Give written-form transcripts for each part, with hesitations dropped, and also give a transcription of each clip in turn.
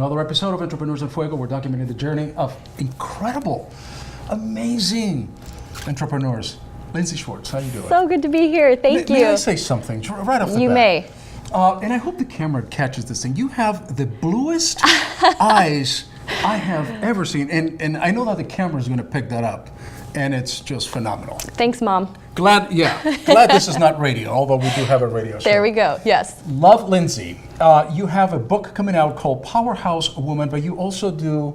another episode of Entrepreneurs in Fuego. We're documenting the journey of incredible, amazing entrepreneurs. Lindsey Schwartz, how you doing? So good to be here. Thank you. May I say something right off the bat? You may. And I hope the camera catches this thing. You have the bluest eyes I have ever seen. And I know that the camera is going to pick that up. And it's just phenomenal. Thanks, Mom. Glad this is not radio, although we do have a radio show. There we go, yes. Love Lindsey. You have a book coming out called Powerhouse Woman, but you also do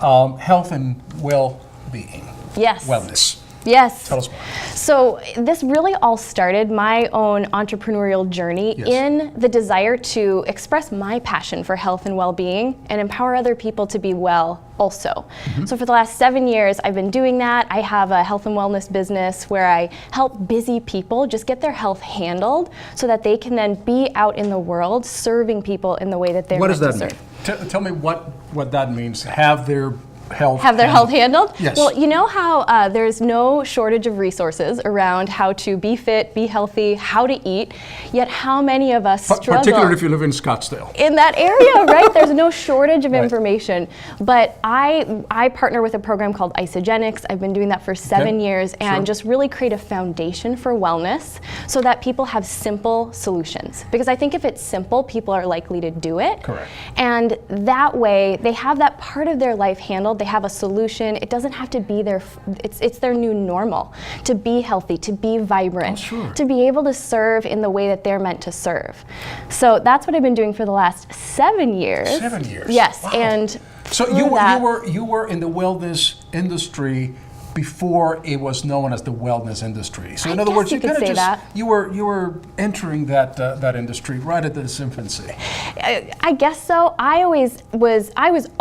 health and well-being. Yes. Wellness. Yes. Tell us more. So this really all started my own entrepreneurial journey in the desire to express my passion for health and well-being and empower other people to be well also. Mm-hmm. So for the last 7 years, I've been doing that. I have a health and wellness business where I help busy people just get their health handled so that they can then be out in the world serving people in the way that they're meant to serve. What does that mean? Tell me what that means. Have their health handled? Yes. Well, you know how there's no shortage of resources around how to be fit, be healthy, how to eat, yet how many of us struggle. Particularly if you live in Scottsdale. In that area, right? There's no shortage of information. But I partner with a program called Isogenics. I've been doing that for 7 years and just really create a foundation for wellness so that people have simple solutions. Because I think if it's simple, people are likely to do it. Correct. And that way, they have that part of their life handled. They have a solution. It doesn't have to be it's their new normal to be healthy, to be vibrant, to be able to serve in the way that they're meant to serve. So that's what I've been doing for the last 7 years. 7 years. Yes, wow. And so you were in the wellness industry before it was known as the wellness industry. So in other words, you kind of just you were entering that industry right at its infancy. I guess so. I was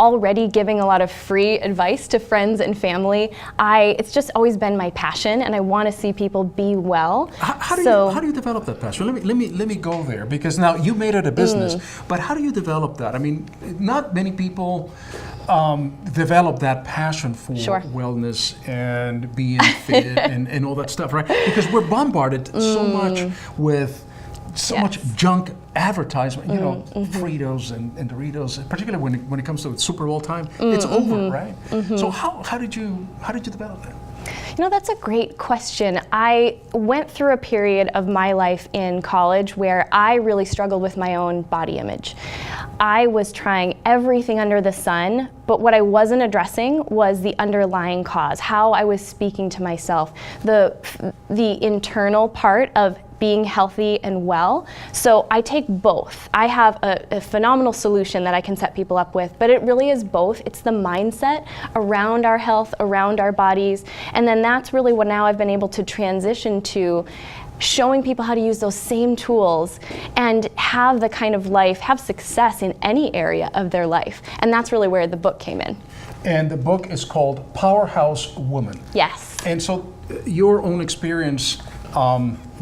already giving a lot of free advice to friends and family. It's just always been my passion, and I want to see people be well. How do you develop that passion? Let me go there, because now you made it a business, but how do you develop that? I mean, not many people develop that passion for wellness and being fit and all that stuff, right? Because we're bombarded so much with so much junk advertisement, you know, Fritos and Doritos, particularly when it comes to Super Bowl time, it's over, right? So how did you develop that? You know, that's a great question. I went through a period of my life in college where I really struggled with my own body image. I was trying everything under the sun, but what I wasn't addressing was the underlying cause, how I was speaking to myself, the internal part of being healthy and well. So I take both. I have a phenomenal solution that I can set people up with, but it really is both. It's the mindset around our health, around our bodies, and then that's really what now I've been able to transition to, showing people how to use those same tools and have the kind of life, have success in any area of their life. And that's really where the book came in. And the book is called Powerhouse Woman. Yes. And so your own experience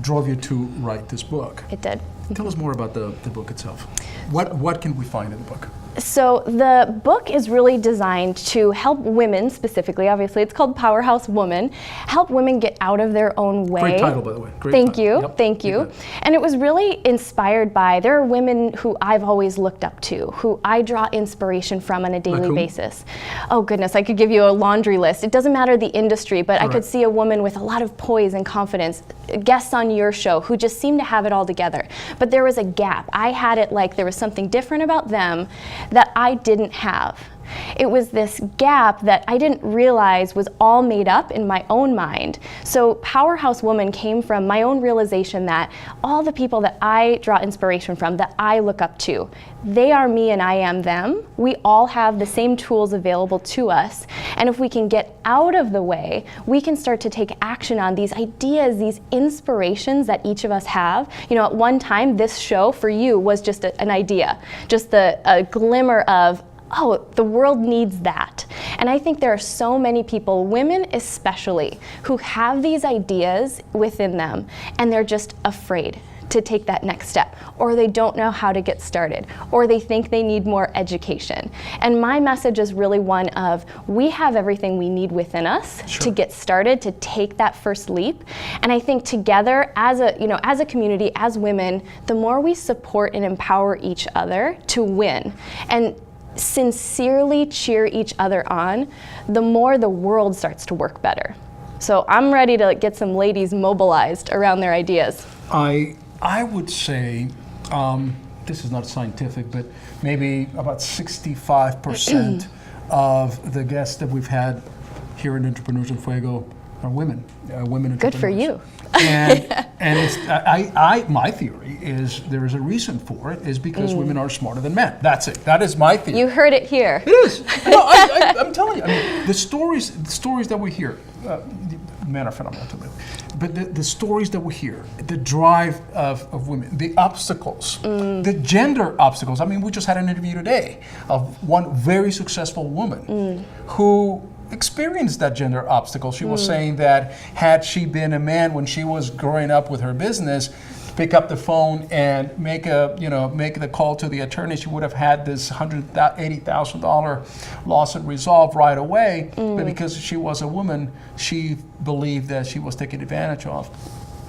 drove you to write this book. It did. Tell us more about the book itself. What can we find in the book? So the book is really designed to help women specifically, obviously it's called Powerhouse Woman, help women get out of their own way. Great title, by the way. Thank you. And it was really inspired by, there are women who I've always looked up to, who I draw inspiration from on a daily basis. Oh goodness, I could give you a laundry list. It doesn't matter the industry, but I could see a woman with a lot of poise and confidence, guests on your show who just seemed to have it all together. But there was a gap. I had it like there was something different about them that I didn't have. It was this gap that I didn't realize was all made up in my own mind. So Powerhouse Woman came from my own realization that all the people that I draw inspiration from, that I look up to, they are me and I am them. We all have the same tools available to us. And if we can get out of the way, we can start to take action on these ideas, these inspirations that each of us have. You know, at one time, this show for you was just an idea, just a glimmer of, oh, the world needs that. And I think there are so many people, women especially, who have these ideas within them and they're just afraid to take that next step, or they don't know how to get started, or they think they need more education. And my message is really one of, we have everything we need within us to get started, to take that first leap. And I think together as a community, as women, the more we support and empower each other to win. And sincerely cheer each other on, the more the world starts to work better. So I'm ready to get some ladies mobilized around their ideas. I would say, this is not scientific, but maybe about 65% of the guests that we've had here in Entrepreneurs in Fuego are women, women entrepreneurs. Good for you. And it's, my theory is there is a reason for it, is because women are smarter than men. That's it. That is my theory. You heard it here. It is. No, I'm telling you. I mean, the stories that we hear, men are phenomenal to me. But the stories that we hear, the drive of women, the obstacles, the gender obstacles. I mean, we just had an interview today of one very successful woman who experienced that gender obstacle. She was saying that had she been a man when she was growing up with her business, pick up the phone and make the call to the attorney, she would have had this $180,000 lawsuit resolved right away. But because she was a woman, she believed that she was taken advantage of.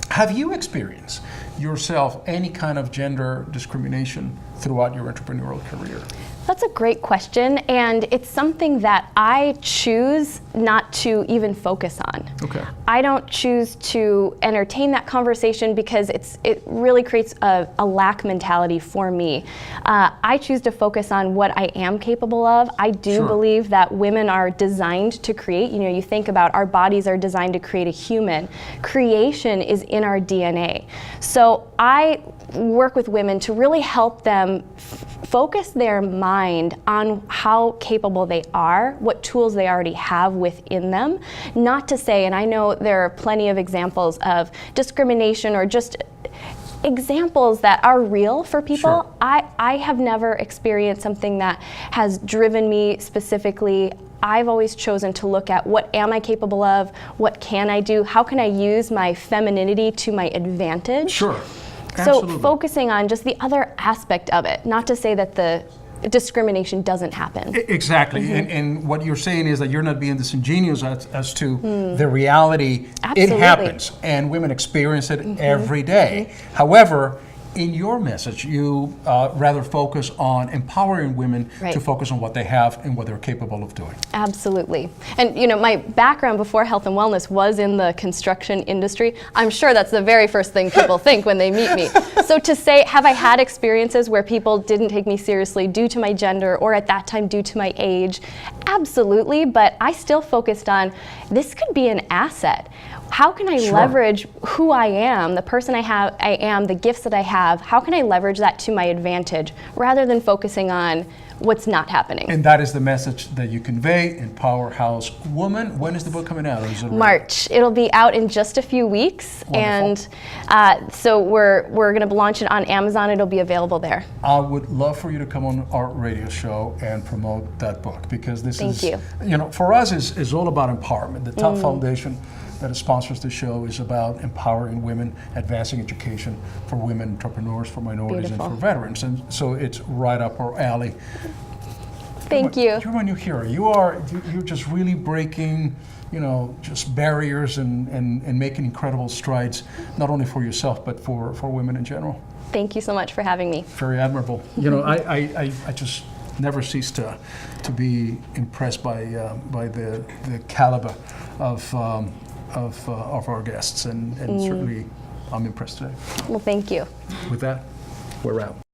Have you experienced yourself any kind of gender discrimination throughout your entrepreneurial career? That's a great question, and it's something that I choose not to even focus on. Okay. I don't choose to entertain that conversation because it really creates a lack mentality for me. I choose to focus on what I am capable of. I do believe that women are designed to create. You know, you think about our bodies are designed to create a human. Creation is in our DNA. So I work with women to really help them focus their mind on how capable they are, what tools they already have within them. Not to say, and I know there are plenty of examples of discrimination or just examples that are real for people. Sure. I have never experienced something that has driven me specifically. I've always chosen to look at what am I capable of, what can I do, how can I use my femininity to my advantage. Sure. So focusing on just the other aspect of it, not to say that the discrimination doesn't happen. Exactly, and what you're saying is that you're not being disingenuous as to the reality. Absolutely. It happens, and women experience it every day. However, in your message, you rather focus on empowering women to focus on what they have and what they're capable of doing. Absolutely. And you know, my background before health and wellness was in the construction industry. I'm sure that's the very first thing people think when they meet me. So to say, have I had experiences where people didn't take me seriously due to my gender or at that time due to my age? Absolutely, but I still focused on this could be an asset. How can I leverage who I am, the person I am, the gifts that I have? How can I leverage that to my advantage rather than focusing on what's not happening? And that is the message that you convey in Powerhouse Woman. When is the book coming out? Or is it March. It'll be out in just a few weeks. Wonderful. And so we're going to launch it on Amazon. It'll be available there. I would love for you to come on our radio show and promote that book, because this Thank you. For us is all about empowerment. The top foundation that sponsors the show is about empowering women, advancing education for women entrepreneurs, for minorities, and for veterans. And so it's right up our alley. Thank you. You're my new hero. You're just really breaking, just barriers and making incredible strides, not only for yourself, but for women in general. Thank you so much for having me. Very admirable. I just never cease to be impressed by the caliber of our guests, and certainly I'm impressed today. Well, thank you. With that, we're out.